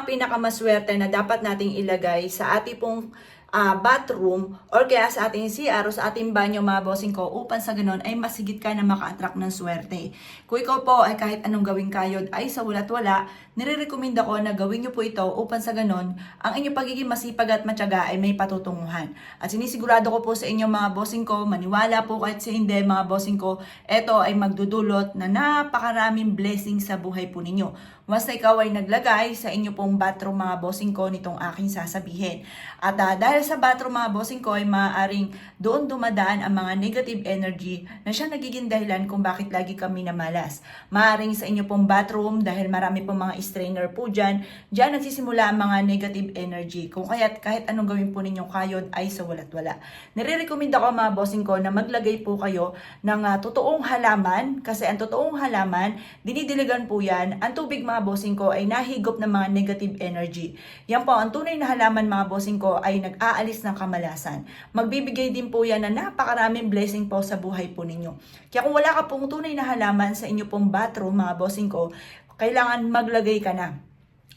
mga pinakamaswerte na dapat nating ilagay sa ating pong bathroom or kaya sa ating CR o sa ating banyo mga bossing ko upang sa ganon ay masigit ka na maka-attract ng swerte. Kung ikaw po ay kahit anong gawing kayod ay sa wala't wala, nire-recommenda ko na gawin nyo po ito upang sa ganon ang inyong pagiging masipag at matyaga ay may patutunguhan. At sinisigurado ko po sa inyo mga bossing ko, maniwala po kahit sa hindi mga bossing ko, ito ay magdudulot na napakaraming blessing sa buhay po ninyo. Basta ikaw ay naglagay sa inyo pong bathroom mga bossing ko nitong aking sasabihin. At dahil sa bathroom mga bossing ko ay maaaring doon dumadaan ang mga negative energy na siya nagiging dahilan kung bakit lagi kami namalas. Maaaring sa inyo pong bathroom dahil marami pong mga strainer po dyan nagsisimula ang mga negative energy. Kung kahit anong gawin po ninyong kayod ay sa wala't wala. Nire-recommend ako mga bossing ko na maglagay po kayo ng totoong halaman kasi ang totoong halaman, dinidiligan po yan. Ang tubig mga bossing ko ay nahigop ng mga negative energy. Yan po, ang tunay na halaman mga bossing ko ay nag-aalis ng kamalasan. Magbibigay din po yan na napakaraming blessing po sa buhay po ninyo. Kaya kung wala ka pong tunay na halaman sa inyo pong bathroom mga bossing ko, kailangan maglagay ka na.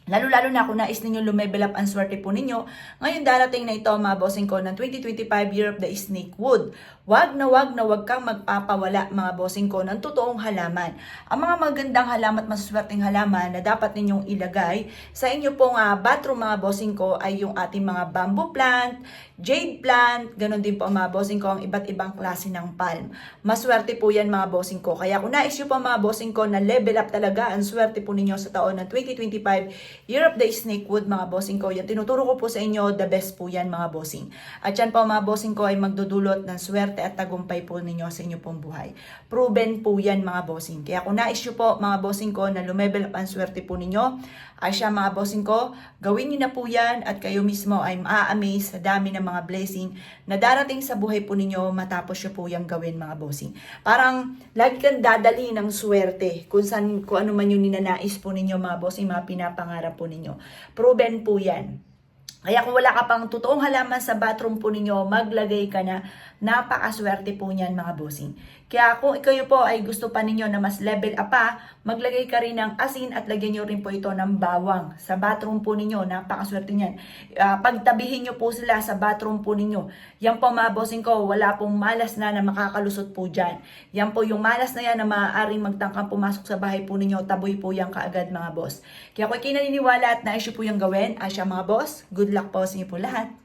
Lalo-lalo na kung nais ninyo lumevel up ang swerte po ninyo, ngayon darating na ito mga bossing ko ng 2025 Year of the Snake Wood. Wag na wag kang magpapawala mga bossing ko ng totoong halaman. Ang mga magandang halaman at masuswerteng halaman na dapat ninyong ilagay sa inyo pong bathroom mga bossing ko ay yung ating mga bamboo plant, jade plant, ganun din po mga bossing ko ang iba't ibang klase ng palm. Maswerte po yan mga bossing ko. Kaya kung nais nyo po mga bossing ko na level up talaga ang swerte po ninyo sa taon ng 2025 Year of the Snake Wood mga bossing ko, yan tinuturo ko po sa inyo, the best po yan mga bossing. At yan po mga bossing ko ay magdudulot ng swerte at tagumpay po ninyo sa inyo pong buhay. Proven po yan mga bossing. Kaya kung nais nyo po mga bossing ko na lumevel up ang swerte po ninyo, ay siya mga bossing ko, gawin nyo na po yan at kayo mismo ay maa-amaze sa dami ng mga blessing na darating sa buhay po ninyo matapos nyo po yung gawin mga bossing. Parang lagi kang dadali ng swerte kung ano man yung ninanais po ninyo mga bossing, mga pinapangarap po ninyo. Proven po yan. Kaya kung wala ka pang totoong halaman sa bathroom po ninyo, maglagay ka na. Napakaswerte po niyan mga bossing. Kaya kung kayo po ay gusto pa ninyo na mas level up pa, maglagay ka rin ng asin at lagyan nyo rin po ito ng bawang. Sa bathroom po ninyo, napakaswerte niyan. Pagtabihin nyo po sila sa bathroom po ninyo. Yan po mga bossing ko, wala pong malas na makakalusot po dyan. Yan po yung malas na yan na maaaring magtangkang pumasok sa bahay po ninyo, taboy po yan kaagad mga boss. Kaya kung kayo naniniwala at nais nyo po yung gawin, asya mga boss, good luck po sa inyo po lahat.